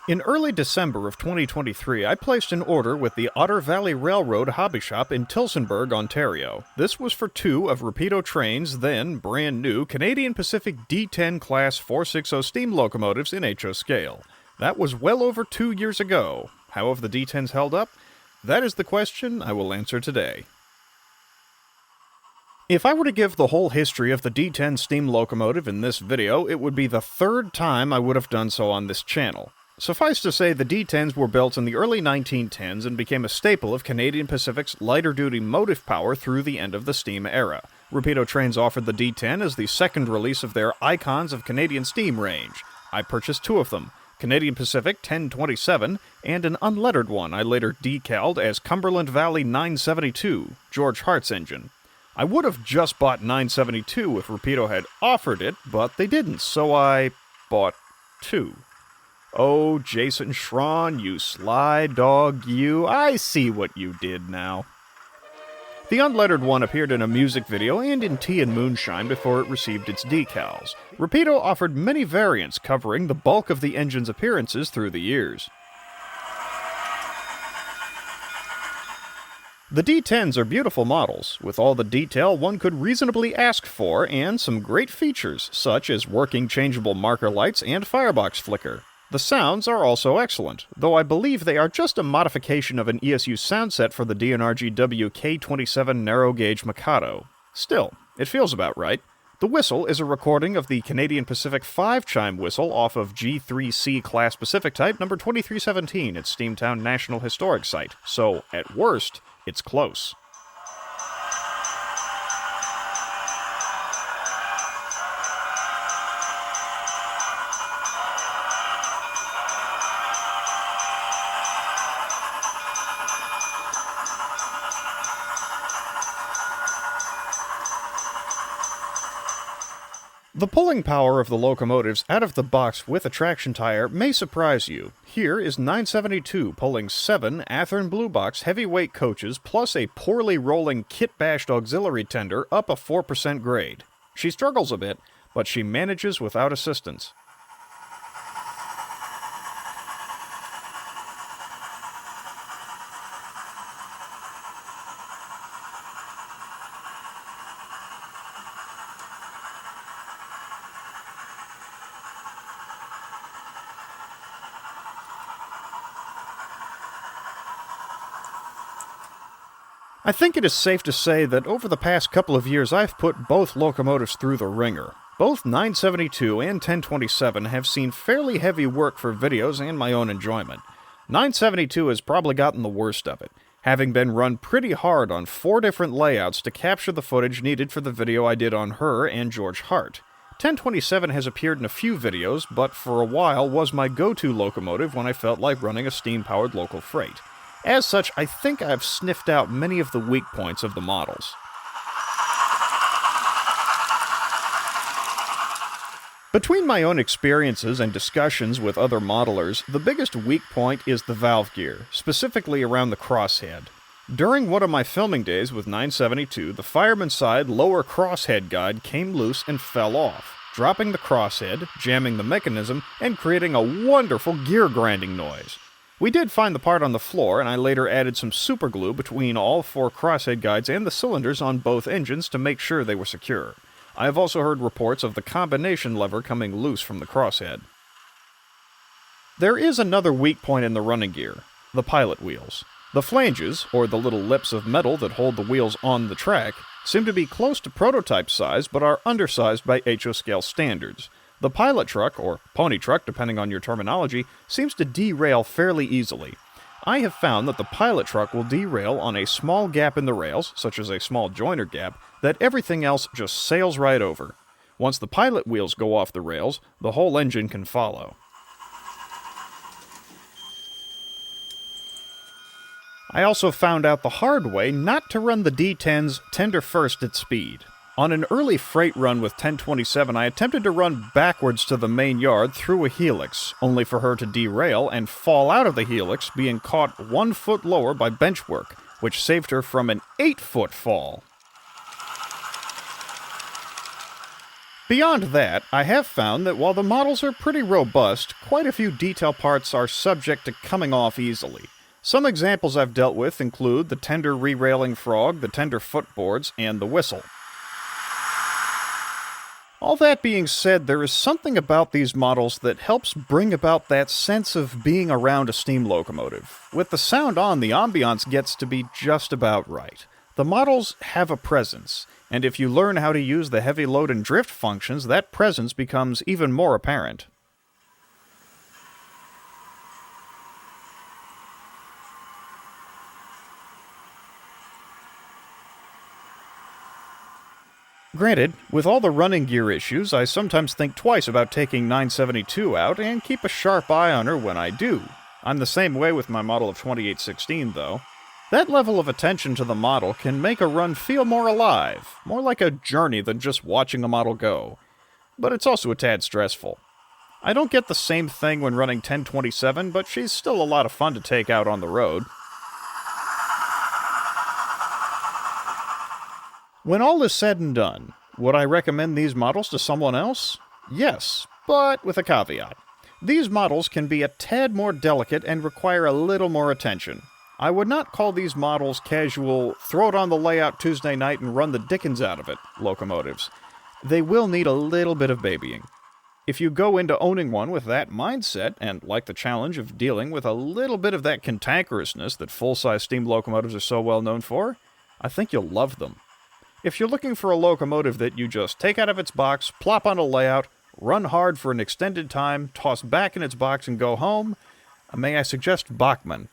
In early December of 2023, I placed an order with the Otter Valley Railroad Hobby Shop in Tillsonburg, Ontario. This was for 2 of Rapido Trains' then brand new Canadian Pacific D10 Class 460 steam locomotives in HO scale. That was well over 2 years ago. How have the D10s held up? That is the question I will answer today. If I were to give the whole history of the D10 steam locomotive in this video, it would be the 3rd time I would have done so on this channel. Suffice to say, the D10s were built in the early 1910s and became a staple of Canadian Pacific's lighter-duty motive power through the end of the steam era. Rapido Trains offered the D10 as the second release of their Icons of Canadian Steam range. I purchased 2 of them, Canadian Pacific 1027 and an unlettered one I later decaled as Cumberland Valley 972, George Hart's engine. I would have just bought 972 if Rapido had offered it, but they didn't, so I bought 2. Oh, Jason Schron, you sly dog, you. I see what you did now. The unlettered one appeared in a music video and in Tea and Moonshine before it received its decals. Rapido offered many variants covering the bulk of the engine's appearances through the years. The D10s are beautiful models, with all the detail one could reasonably ask for and some great features, such as working changeable marker lights and firebox flicker. The sounds are also excellent, though I believe they are just a modification of an ESU sound set for the DNRG WK27 narrow gauge Mikado. Still, it feels about right. The whistle is a recording of the Canadian Pacific 5-chime whistle off of G3C Class Pacific Type number 2317 at Steamtown National Historic Site, so, at worst, it's close. The pulling power of the locomotives out of the box with a traction tire may surprise you. Here is 972 pulling 7 Athearn Blue Box heavyweight coaches plus a poorly rolling kit-bashed auxiliary tender up a 4% grade. She struggles a bit, but she manages without assistance. I think it is safe to say that over the past couple of years I've put both locomotives through the ringer. Both 972 and 1027 have seen fairly heavy work for videos and my own enjoyment. 972 has probably gotten the worst of it, having been run pretty hard on 4 different layouts to capture the footage needed for the video I did on her and George Hart. 1027 has appeared in a few videos, but for a while was my go-to locomotive when I felt like running a steam-powered local freight. As such, I think I've sniffed out many of the weak points of the models. Between my own experiences and discussions with other modelers, the biggest weak point is the valve gear, specifically around the crosshead. During one of my filming days with 972, the fireman's side lower crosshead guide came loose and fell off, dropping the crosshead, jamming the mechanism, and creating a wonderful gear grinding noise. We did find the part on the floor, and I later added some superglue between all 4 crosshead guides and the cylinders on both engines to make sure they were secure. I have also heard reports of the combination lever coming loose from the crosshead. There is another weak point in the running gear, the pilot wheels. The flanges, or the little lips of metal that hold the wheels on the track, seem to be close to prototype size but are undersized by HO scale standards. The pilot truck, or pony truck depending on your terminology, seems to derail fairly easily. I have found that the pilot truck will derail on a small gap in the rails, such as a small joiner gap, that everything else just sails right over. Once the pilot wheels go off the rails, the whole engine can follow. I also found out the hard way not to run the D10's tender first at speed. On an early freight run with 1027, I attempted to run backwards to the main yard through a helix, only for her to derail and fall out of the helix, being caught 1 foot lower by bench work, which saved her from an 8-foot fall. Beyond that, I have found that while the models are pretty robust, quite a few detail parts are subject to coming off easily. Some examples I've dealt with include the tender re-railing frog, the tender footboards, and the whistle. All that being said, there is something about these models that helps bring about that sense of being around a steam locomotive. With the sound on, the ambiance gets to be just about right. The models have a presence, and if you learn how to use the heavy load and drift functions, that presence becomes even more apparent. Granted, with all the running gear issues, I sometimes think twice about taking 972 out and keep a sharp eye on her when I do. I'm the same way with my model of 2816, though. That level of attention to the model can make a run feel more alive, more like a journey than just watching a model go. But it's also a tad stressful. I don't get the same thing when running 1027, but she's still a lot of fun to take out on the road. When all is said and done, would I recommend these models to someone else? Yes, but with a caveat. These models can be a tad more delicate and require a little more attention. I would not call these models casual, throw it on the layout Tuesday night and run the dickens out of it locomotives. They will need a little bit of babying. If you go into owning one with that mindset, and like the challenge of dealing with a little bit of that cantankerousness that full-size steam locomotives are so well known for, I think you'll love them. If you're looking for a locomotive that you just take out of its box, plop on a layout, run hard for an extended time, toss back in its box and go home, may I suggest Bachmann.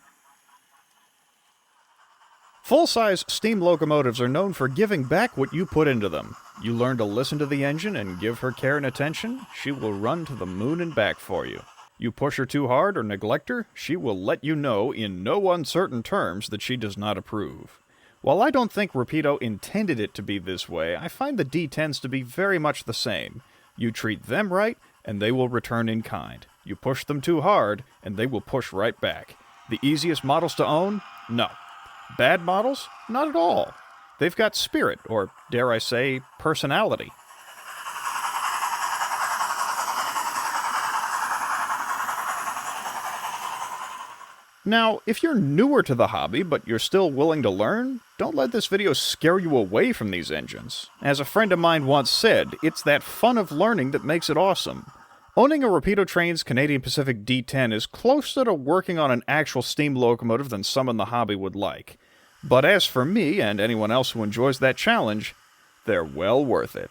Full-size steam locomotives are known for giving back what you put into them. You learn to listen to the engine and give her care and attention, she will run to the moon and back for you. You push her too hard or neglect her, she will let you know in no uncertain terms that she does not approve. While I don't think Rapido intended it to be this way, I find the D10s to be very much the same. You treat them right, and they will return in kind. You push them too hard, and they will push right back. The easiest models to own? No. Bad models? Not at all. They've got spirit, or dare I say, personality. Now, if you're newer to the hobby, but you're still willing to learn, don't let this video scare you away from these engines. As a friend of mine once said, it's that fun of learning that makes it awesome. Owning a Rapido Trains Canadian Pacific D10 is closer to working on an actual steam locomotive than some in the hobby would like. But as for me and anyone else who enjoys that challenge, they're well worth it.